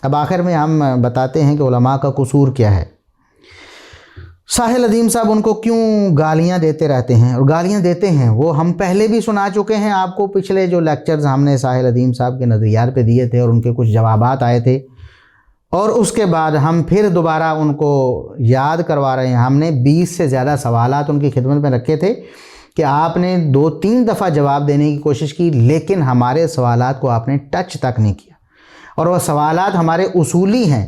اب آخر میں ہم بتاتے ہیں کہ علماء کا قصور کیا ہے۔ ساحل ادیم صاحب ان کو کیوں گالیاں دیتے رہتے ہیں، اور گالیاں دیتے ہیں وہ ہم پہلے بھی سنا چکے ہیں آپ کو، پچھلے جو لیکچرز ہم نے ساحل ادیم صاحب کے نظریات پہ دیے تھے اور ان کے کچھ جوابات آئے تھے، اور اس کے بعد ہم پھر دوبارہ ان کو یاد کروا رہے ہیں۔ ہم نے 20 سے زیادہ سوالات ان کی خدمت میں رکھے تھے کہ آپ نے 2-3 دفعہ جواب دینے کی کوشش کی، لیکن ہمارے سوالات کو آپ نے ٹچ تک نہیں کیا، اور وہ سوالات ہمارے اصولی ہیں،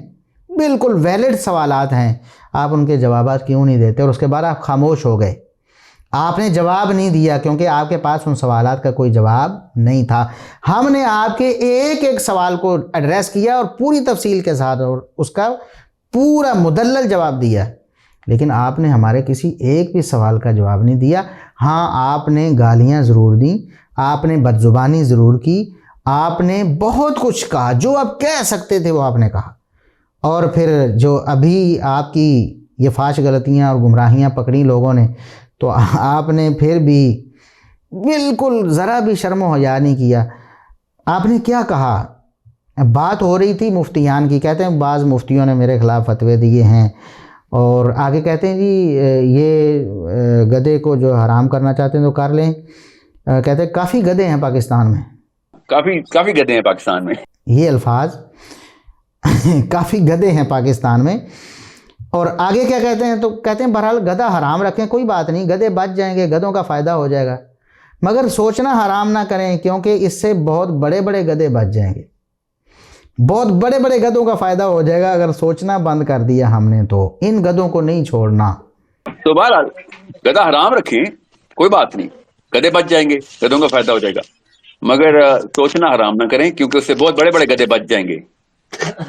بالکل ویلڈ سوالات ہیں، آپ ان کے جوابات کیوں نہیں دیتے؟ اور اس کے بعد آپ خاموش ہو گئے، آپ نے جواب نہیں دیا کیونکہ آپ کے پاس ان سوالات کا کوئی جواب نہیں تھا۔ ہم نے آپ کے ایک ایک سوال کو ایڈریس کیا اور پوری تفصیل کے ساتھ اور اس کا پورا مدلل جواب دیا، لیکن آپ نے ہمارے کسی ایک بھی سوال کا جواب نہیں دیا۔ ہاں، آپ نے گالیاں ضرور دیں، آپ نے بدزبانی ضرور کی، آپ نے بہت کچھ کہا، جو آپ کہہ سکتے تھے وہ آپ نے کہا، اور پھر جو ابھی آپ کی یہ فاش غلطیاں اور گمراہیاں پکڑی لوگوں نے، تو آپ نے پھر بھی بالکل ذرا بھی شرم و حیا نہیں کیا۔ آپ نے کیا کہا؟ بات ہو رہی تھی مفتیان کی، کہتے ہیں بعض مفتیوں نے میرے خلاف فتوے دیے ہیں، اور آگے کہتے ہیں جی یہ گدھے کو جو حرام کرنا چاہتے ہیں تو کر لیں۔ کہتے ہیں کافی گدھے ہیں پاکستان میں، کافی گدھے ہیں پاکستان میں، یہ الفاظ کافی گدھے ہیں پاکستان میں۔ اور آگے کیا کہتے ہیں؟ تو کہتے ہیں بہرحال گدھا حرام رکھیں، کوئی بات نہیں، گدھے بچ جائیں گے، گدھوں کا فائدہ ہو جائے گا، مگر سوچنا حرام نہ کریں، کیونکہ اس سے بہت بڑے بڑے گدھے بچ جائیں گے، بہت بڑے بڑے گدھوں کا فائدہ ہو جائے گا اگر سوچنا بند کر دیا ہم نے تو۔ ان گدھوں کو نہیں چھوڑنا۔ تو بہرحال گدھا حرام رکھیں، کوئی بات نہیں، گدھے بچ جائیں گے، گدھوں کا فائدہ ہو جائے گا، مگر سوچنا حرام نہ کریں، کیونکہ اس سے بہت بڑے بڑے گدھے بچ جائیں گے،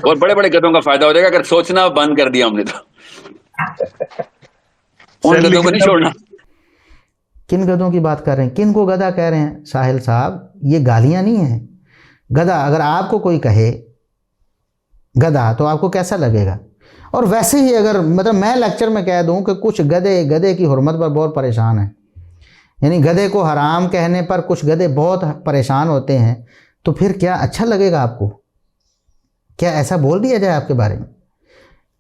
بہت بڑے بڑے گدھوں کا فائدہ ہو جائے گا اگر سوچنا بند کر دیا ہم نے تو۔ ان گدھوں کو نہیں چھوڑنا۔ کن گدھوں کی بات کر رہے ہیں؟ کن کو گدھا کہہ رہے ہیں ساحل صاحب؟ یہ گالیاں نہیں ہیں۔ گدھا اگر آپ کو کوئی کہے گدھا تو آپ کو کیسا لگے گا؟ اور ویسے ہی اگر مطلب میں لیکچر میں کہہ دوں کہ کچھ گدھے کی حرمت پر بہت پریشان ہیں، یعنی گدھے کو حرام کہنے پر کچھ گدھے بہت پریشان ہوتے ہیں، تو پھر کیا اچھا لگے گا آپ کو؟ کیا ایسا بول دیا جائے آپ کے بارے میں؟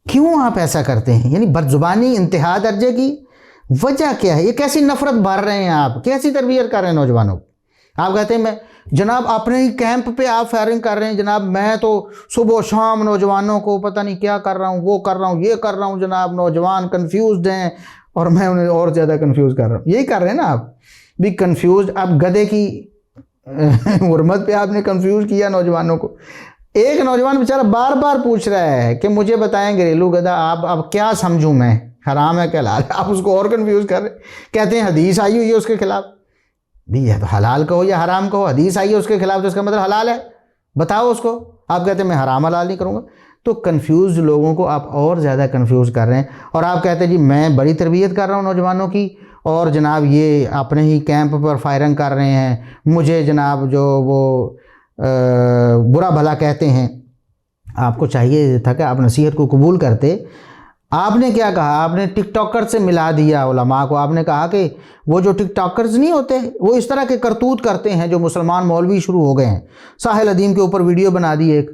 کیوں آپ ایسا کرتے ہیں؟ یعنی بدزبانی انتہا درجے کی، وجہ کیا ہے؟ یہ کیسی نفرت بھر رہے ہیں آپ؟ کیسی تربیت کر رہے ہیں نوجوانوں کو؟ آپ کہتے ہیں میں جناب اپنے ہی کیمپ پہ آپ فائرنگ کر رہے ہیں، جناب میں تو صبح و شام نوجوانوں کو پتہ نہیں کیا کر رہا ہوں، وہ کر رہا ہوں، یہ کر رہا ہوں، جناب نوجوان کنفیوزڈ ہیں اور میں انہیں اور زیادہ کنفیوز کر رہا ہوں۔ یہی کر رہے ہیں نا آپ بھی کنفیوزڈ؟ اب گدھے کی حرمت پہ آپ نے کنفیوز کیا نوجوانوں کو۔ ایک نوجوان بیچارہ بار بار پوچھ رہا ہے کہ مجھے بتائیں گھریلو گدھا آپ اب کیا سمجھوں میں، حرام ہے کہ حلال ہے؟ آپ اس کو اور کنفیوز کر رہے ہیں۔ کہتے ہیں حدیث آئی ہوئی ہے اس کے خلاف، بھی ہے تو حلال کہو یا حرام کہو، حدیث آئی ہے اس کے خلاف تو اس کا مطلب حلال ہے، بتاؤ اس کو۔ آپ کہتے ہیں میں حرام حلال نہیں کروں گا، تو کنفیوز لوگوں کو آپ اور زیادہ کنفیوز کر رہے ہیں۔ اور آپ کہتے ہیں جی میں بڑی تربیت کر رہا ہوں نوجوانوں کی، اور جناب یہ اپنے ہی کیمپ پر فائرنگ کر رہے ہیں، مجھے جناب جو وہ برا بھلا کہتے ہیں۔ آپ کو چاہیے تھا کہ آپ نصیحت کو قبول کرتے۔ آپ نے کیا کہا؟ آپ نے ٹک ٹاکر سے ملا دیا علماء کو۔ آپ نے کہا کہ وہ جو ٹک ٹاکرز نہیں ہوتے وہ اس طرح کے کرتوت کرتے ہیں جو مسلمان مولوی شروع ہو گئے ہیں، ساحل ادیم کے اوپر ویڈیو بنا دی ایک۔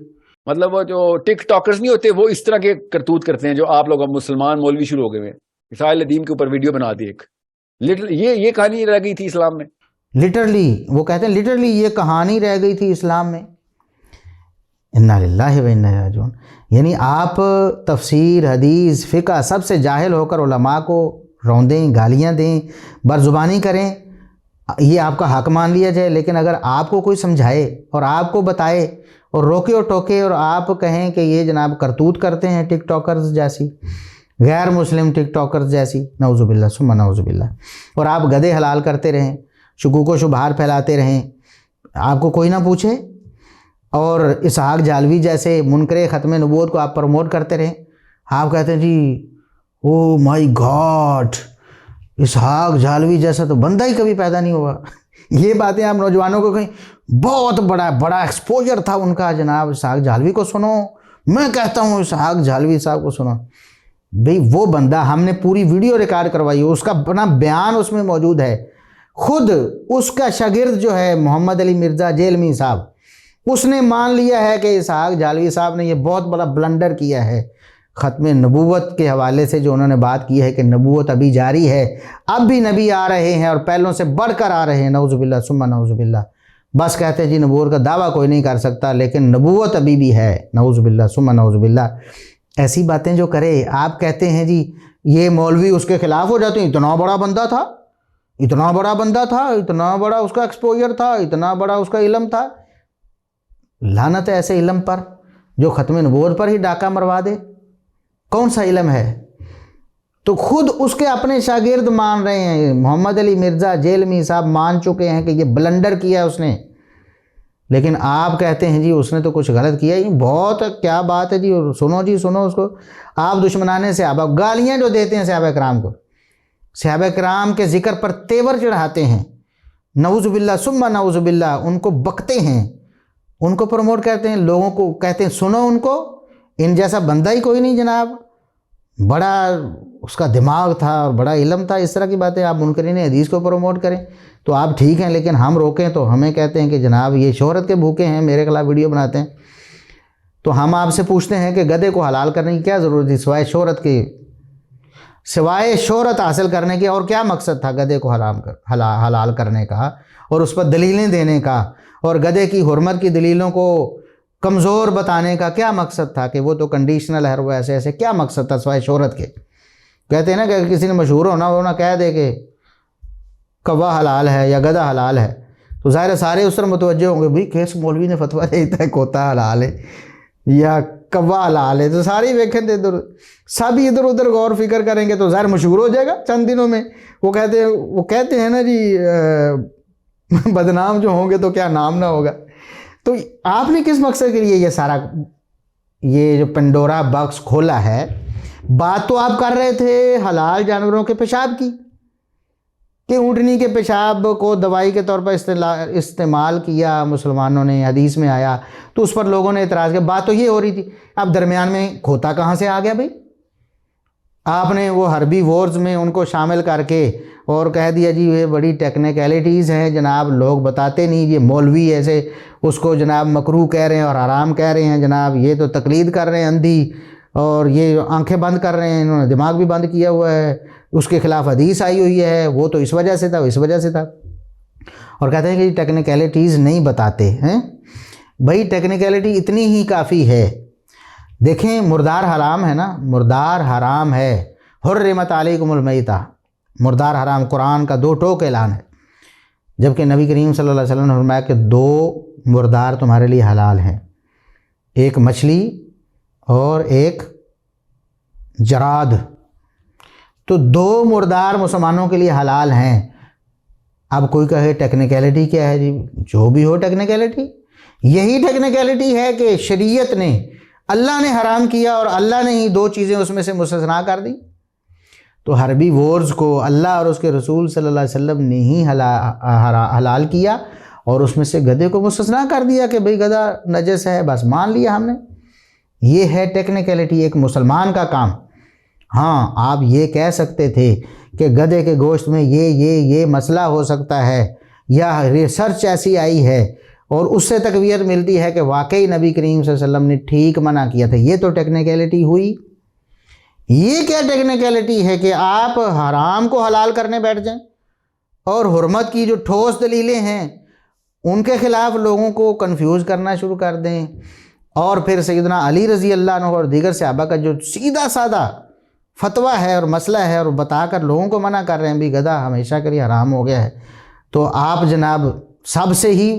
مطلب وہ جو ٹک ٹاکرز نہیں ہوتے وہ اس طرح کے کرتوت کرتے ہیں جو آپ لوگ مسلمان مولوی شروع ہو گئے ہیں، ساحل ادیم کے اوپر ویڈیو بنا دی ایک۔ یہ کہانی رہ گئی تھی اسلام میں، لٹرلی وہ کہتے ہیں لٹرلی یہ کہانی رہ گئی تھی اسلام میں۔ انا للہ و انا الیہ راجعون۔ یعنی آپ تفسیر، حدیث، فقہ سب سے جاہل ہو کر علماء کو روندیں، گالیاں دیں، برزبانی کریں، یہ آپ کا حق مان لیا جائے۔ لیکن اگر آپ کو کوئی سمجھائے اور آپ کو بتائے اور روکے اور ٹوکے اور آپ کہیں کہ یہ جناب کرتوت کرتے ہیں ٹک ٹاکرز جیسی، غیر مسلم ٹک ٹاکرز جیسی، نعوذ باللہ ثم نعوذ باللہ، اور آپ گدھے حلال کرتے رہیں، شکوک و شبہات پھیلاتے رہیں، آپ کو کوئی نہ پوچھے، اور اسحاق جھالوی جیسے منکر ختم نبوت کو آپ پروموٹ کرتے رہیں۔ آپ کہتے ہیں جی او مائی گاڈ اسحاق جھالوی جیسا تو بندہ ہی کبھی پیدا نہیں ہوا۔ یہ باتیں آپ نوجوانوں کو کہیں، بہت بڑا ایکسپوجر تھا ان کا، جناب اسحاق جھالوی کو سنو، میں کہتا ہوں اسحاق جھالوی صاحب کو سنو۔ بھئی وہ بندہ، ہم نے پوری ویڈیو ریکارڈ کروائی، اس کا اپنا بیان اس میں موجود ہے، خود اس کا شاگرد جو ہے محمد علی مرزا جیلمی صاحب، اس نے مان لیا ہے کہ اسحاق جالوی صاحب نے یہ بہت بڑا بلنڈر کیا ہے ختم نبوت کے حوالے سے، جو انہوں نے بات کی ہے کہ نبوت ابھی جاری ہے، اب بھی نبی آ رہے ہیں اور پہلوں سے بڑھ کر آ رہے ہیں، نعوذ باللہ ثم نعوذ باللہ۔ بس کہتے ہیں جی نبوت کا دعویٰ کوئی نہیں کر سکتا، لیکن نبوت ابھی بھی ہے، نعوذ باللہ ثم نعوذ باللہ۔ ایسی باتیں جو کرے، آپ کہتے ہیں جی یہ مولوی اس کے خلاف ہو جاتے ہیں، اتنا بڑا بندہ تھا، اتنا بڑا بندہ تھا، اتنا بڑا اس کا ایکسپوجر تھا، اتنا بڑا اس کا علم تھا۔ لعنت ہے ایسے علم پر جو ختم نبوت پر ہی ڈاکہ مروا دے۔ کون سا علم ہے؟ تو خود اس کے اپنے شاگرد مان رہے ہیں، محمد علی مرزا جیلمی صاحب مان چکے ہیں کہ یہ بلنڈر کیا اس نے، لیکن آپ کہتے ہیں جی اس نے تو کچھ غلط کیا ہی۔ بہت کیا بات ہے جی، سنو جی سنو اس کو۔ آپ دشمنان صحابہ گالیاں جو دیتے ہیں صحابہ کرام کو، صحابہ کرام کے ذکر پر تیور چڑھاتے ہیں، نعوذ باللہ ثم نعوذ باللہ، ان کو بکتے ہیں، ان کو پروموٹ کرتے ہیں، لوگوں کو کہتے ہیں سنو ان کو، ان جیسا بندہ ہی کوئی نہیں جناب، بڑا اس کا دماغ تھا اور بڑا علم تھا۔ اس طرح کی باتیں آپ منکرین حدیث کو پروموٹ کریں تو آپ ٹھیک ہیں، لیکن ہم روکیں تو ہمیں کہتے ہیں کہ جناب یہ شہرت کے بھوکے ہیں، میرے خلاف ویڈیو بناتے ہیں۔ تو ہم آپ سے پوچھتے ہیں کہ گدھے کو حلال کرنے کی کیا ضرورت تھی سوائے شہرت کی؟ سوائے شہرت حاصل کرنے کے اور کیا مقصد تھا گدھے کو حلال کرنے کا اور اس پر دلیلیں دینے کا، اور گدھے کی حرمت کی دلیلوں کو کمزور بتانے کا کیا مقصد تھا؟ کہ وہ تو کنڈیشنل ہے، وہ ایسے ایسے، کیا مقصد تھا سوائے شہرت کے؟ کہتے ہیں نا کہ کسی نے مشہور ہونا وہ نہ کہہ دے کہ کوا حلال ہے یا گدھا حلال ہے، تو ظاہر ہے سارے اس طرح متوجہ ہوں گے، بھئی کیس مولوی نے فتویٰ دیتا ہے کوتا حلال ہے یا کوا حلال ہے، تو ساری ویکھیں دے ادھر، سب ادھر ادھر غور فکر کریں گے تو ظاہر مشہور ہو جائے گا چند دنوں میں۔ وہ کہتے ہیں نا جی بدنام جو ہوں گے تو کیا نام نہ ہوگا۔ تو آپ نے کس مقصد کے لیے یہ سارا یہ جو پنڈورا باکس کھولا ہے؟ بات تو آپ کر رہے تھے حلال جانوروں کے پیشاب کی، کہ اونٹنی کے پیشاب کو دوائی کے طور پر استعمال کیا مسلمانوں نے، حدیث میں آیا، تو اس پر لوگوں نے اعتراض کیا۔ بات تو یہ ہو رہی تھی، اب درمیان میں کھوتا کہاں سے آ گیا بھائی؟ آپ نے وہ حربی وارز میں ان کو شامل کر کے اور کہہ دیا جی یہ بڑی ٹیکنیکلٹیز ہیں جناب، لوگ بتاتے نہیں، یہ مولوی ایسے اس کو جناب مکروہ کہہ رہے ہیں اور حرام کہہ رہے ہیں جناب، یہ تو تقلید کر رہے ہیں اندھی، اور یہ آنکھیں بند کر رہے ہیں، انہوں نے دماغ بھی بند کیا ہوا ہے، اس کے خلاف حدیث آئی ہوئی ہے، وہ تو اس وجہ سے تھا، اس وجہ سے تھا، اور کہتے ہیں کہ ٹیکنیکلٹیز نہیں بتاتے ہیں۔ بھائی ٹیکنیکلٹی اتنی ہی کافی ہے۔ دیکھیں مردار حرام ہے نا، مردار حرام ہے، حرمت علیکم المیتہ، مردار حرام قرآن کا دو ٹوک اعلان ہے، جبکہ نبی کریم صلی اللہ علیہ وسلم نے فرمایا کہ دو مردار تمہارے لیے حلال ہیں، ایک مچھلی اور ایک جراد، تو دو مردار مسلمانوں کے لیے حلال ہیں۔ اب کوئی کہے ٹیکنیکلٹی کیا ہے جی؟ جو بھی ہو ٹیکنیکلٹی، یہی ٹیکنیکلٹی ہے کہ شریعت نے، اللہ نے حرام کیا اور اللہ نے ہی دو چیزیں اس میں سے مستثنا کر دی، تو حربی وارز کو اللہ اور اس کے رسول صلی اللہ علیہ وسلم نے ہی حلال کیا اور اس میں سے گدھے کو مستثنا کر دیا کہ بھئی گدھا نجس ہے، بس مان لیا ہم نے۔ یہ ہے ٹیکنیکلٹی ایک مسلمان کا کام۔ ہاں آپ یہ کہہ سکتے تھے کہ گدھے کے گوشت میں یہ مسئلہ ہو سکتا ہے، یا ریسرچ ایسی آئی ہے اور اس سے تقویت ملتی ہے کہ واقعی نبی کریم صلی اللہ علیہ وسلم نے ٹھیک منع کیا تھا، یہ تو ٹیکنیکلٹی ہوئی۔ یہ کیا ٹیکنیکلٹی ہے کہ آپ حرام کو حلال کرنے بیٹھ جائیں اور حرمت کی جو ٹھوس دلیلیں ہیں ان کے خلاف لوگوں کو کنفیوز کرنا شروع کر دیں، اور پھر سیدنا علی رضی اللہ عنہ اور دیگر صحابہ کا جو سیدھا سادہ فتویٰ ہے اور مسئلہ ہے اور بتا کر لوگوں کو منع کر رہے ہیں بھی گدھا ہمیشہ کے لیے حرام ہو گیا ہے، تو آپ جناب سب سے ہی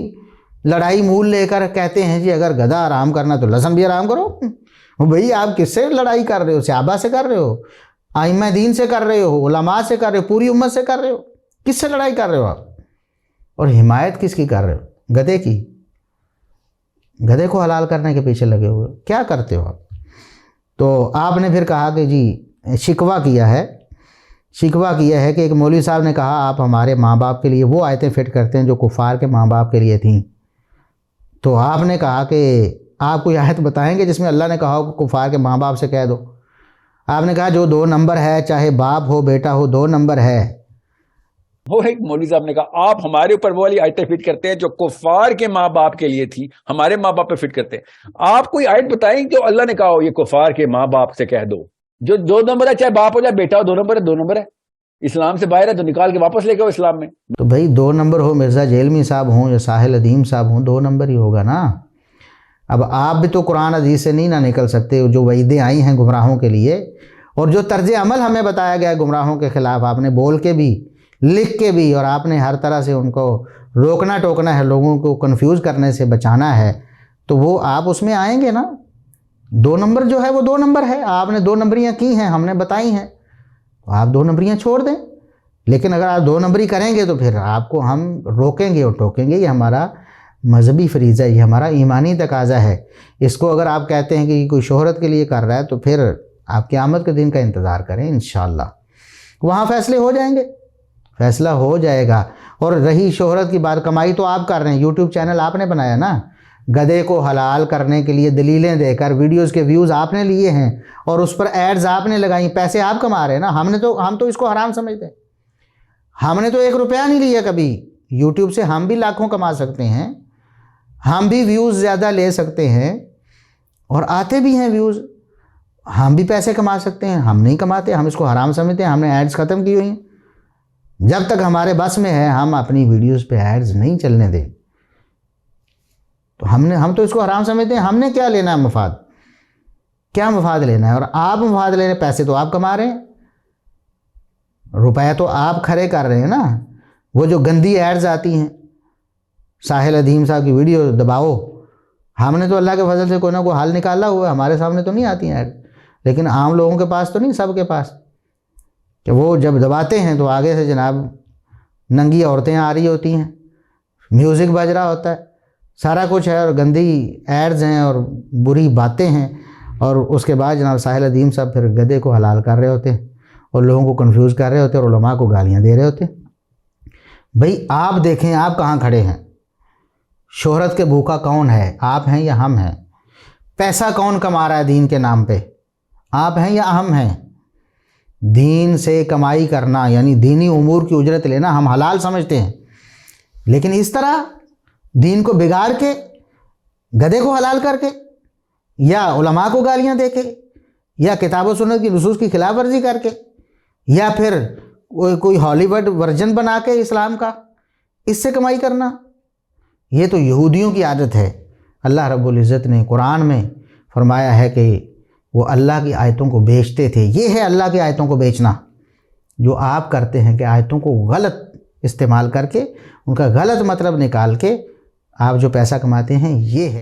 لڑائی مول لے کر کہتے ہیں جی اگر گدھا حرام کرنا تو لحم بھی حرام کرو۔ بھئی آپ کس سے لڑائی کر رہے ہو؟ صحابہ سے کر رہے ہو، ائمہ دین سے کر رہے ہو، علماء سے کر رہے ہو، پوری امت سے کر رہے ہو، کس سے لڑائی کر رہے ہو آپ؟ اور حمایت کس کی کر رہے ہو؟ گدھے کی۔ گدھے کو حلال کرنے کے پیچھے لگے ہوئے کیا کرتے ہو آپ؟ تو آپ نے پھر کہا کہ جی شکوہ کیا ہے کہ ایک مولوی صاحب نے کہا آپ ہمارے ماں باپ کے لیے وہ آیتیں فٹ کرتے ہیں جو کفار کے ماں باپ کے لیے تھیں، تو آپ نے کہا کہ آپ کوئی آیت بتائیں گے جس میں اللہ نے کہا ہو کہ کفار کے ماں باپ سے کہہ دو؟ آپ نے کہا جو 2 نمبر ہے، چاہے باپ ہو بیٹا ہو، 2 نمبر ہے، وہ ایک مولوی صاحب نے کہا آپ ہمارے اوپر وہ والی آیتیں فٹ کرتے ہیں جو کفار کے ماں باپ کے لیے تھی، ہمارے ماں باپ پہ فٹ کرتے ہیں. آپ کوئی آیت بتائیں جو اللہ نے کہا ہو یہ کفار کے ماں باپ سے کہہ دو. جو 2 نمبر ہے، چاہے باپ ہو چاہے بیٹا ہو، 2 نمبر ہے 2 نمبر ہے. اسلام سے باہر ہے تو نکال کے واپس لے کے اسلام میں. تو بھائی 2 نمبر ہو مرزا جیلمی صاحب ہوں یا ساحل ادیم صاحب ہوں، 2 نمبر ہی ہوگا نا. اب آپ بھی تو قرآن حدیث سے نہیں نہ نکل سکتے. جو وعیدیں آئی ہیں گمراہوں کے لیے اور جو طرز عمل ہمیں بتایا گیا ہے گمراہوں کے خلاف، آپ نے بول کے بھی لکھ کے بھی اور آپ نے ہر طرح سے ان کو روکنا ٹوکنا ہے، لوگوں کو کنفیوز کرنے سے بچانا ہے، تو وہ آپ اس میں آئیں گے نا. 2 نمبر جو ہے وہ 2 نمبر ہے. آپ نے 2 نمبریاں کی ہیں، ہم نے بتائی ہیں، تو آپ 2 نمبریاں چھوڑ دیں. لیکن اگر آپ 2 نمبری کریں گے تو پھر آپ کو ہم روکیں گے اور ٹوکیں گے. یہ ہمارا مذہبی فریضہ ہے، یہ ہمارا ایمانی تقاضا ہے. اس کو اگر آپ کہتے ہیں کہ یہ کوئی شہرت کے لیے کر رہا ہے تو پھر آپ قیامت کے دن کا انتظار کریں. انشاءاللہ وہاں فیصلے ہو جائیں گے، فیصلہ ہو جائے گا. اور رہی شہرت کی بات، کمائی تو آپ کر رہے ہیں، یوٹیوب چینل آپ نے بنایا نا. گدھے کو حلال کرنے کے لیے دلیلیں دے کر ویڈیوز کے ویوز آپ نے لیے ہیں اور اس پر ایڈز آپ نے لگائیں، پیسے آپ کما رہے ہیں نا. ہم تو اس کو حرام سمجھتے ہیں. ہم نے تو 1 روپیہ نہیں لیا کبھی. یوٹیوب سے ہم بھی لاکھوں کما سکتے ہیں، ہم بھی ویوز زیادہ لے سکتے ہیں اور آتے بھی ہیں ویوز. ہم بھی پیسے کما سکتے ہیں، ہم نہیں کماتے، ہم اس کو حرام سمجھتے ہیں. ہم نے ایڈز ختم کی ہوئی ہیں. جب تک ہمارے بس میں ہے ہم اپنی ویڈیوز پہ ایڈز نہیں چلنے دیں. تو ہم تو اس کو حرام سمجھتے ہیں. ہم نے کیا لینا ہے مفاد؟ کیا مفاد لینا ہے؟ اور آپ مفاد لینے، پیسے تو آپ کما رہے ہیں، روپیہ تو آپ کھڑے کر رہے ہیں نا. وہ جو گندی ایڈز آتی ہیں، ساحل ادیم صاحب کی ویڈیو دباؤ، ہم نے تو اللہ کے فضل سے کوئی نہ کوئی حل نکالا ہوا ہے. ہمارے سامنے تو نہیں آتی ہیں ایڈ، لیکن عام لوگوں کے پاس تو نہیں، سب کے پاس، کہ وہ جب دباتے ہیں تو آگے سے جناب ننگی عورتیں آ رہی ہوتی ہیں، میوزک بج رہا ہوتا ہے، سارا کچھ ہے اور گندی ایڈز ہیں اور بری باتیں ہیں. اور اس کے بعد جناب ساحل ادیم صاحب پھر گدھے کو حلال کر رہے ہوتے ہیں اور لوگوں کو کنفیوز کر رہے ہوتے ہیں اور علماء کو گالیاں دے رہے ہوتے ہیں. بھئی آپ دیکھیں آپ کہاں کھڑے ہیں. شہرت کے بھوکا کون ہے؟ آپ ہیں یا ہم ہیں؟ پیسہ کون کما رہا ہے دین کے نام پہ؟ آپ ہیں یا ہم ہیں؟ دین سے کمائی کرنا یعنی دینی امور کی اجرت لینا ہم حلال سمجھتے ہیں، لیکن اس طرح دین کو بگاڑ کے، گدھے کو حلال کر کے، یا علماء کو گالیاں دے کے، یا کتاب و سنت کی نصوص کی خلاف ورزی کر کے، یا پھر کوئی ہالی ووڈ ورژن بنا کے اسلام کا، اس سے کمائی کرنا، یہ تو یہودیوں کی عادت ہے. اللہ رب العزت نے قرآن میں فرمایا ہے کہ وہ اللہ کی آیتوں کو بیچتے تھے. یہ ہے اللہ کی آیتوں کو بیچنا، جو آپ کرتے ہیں کہ آیتوں کو غلط استعمال کر کے ان کا غلط مطلب نکال کے آپ جو پیسہ کماتے ہیں، یہ ہے.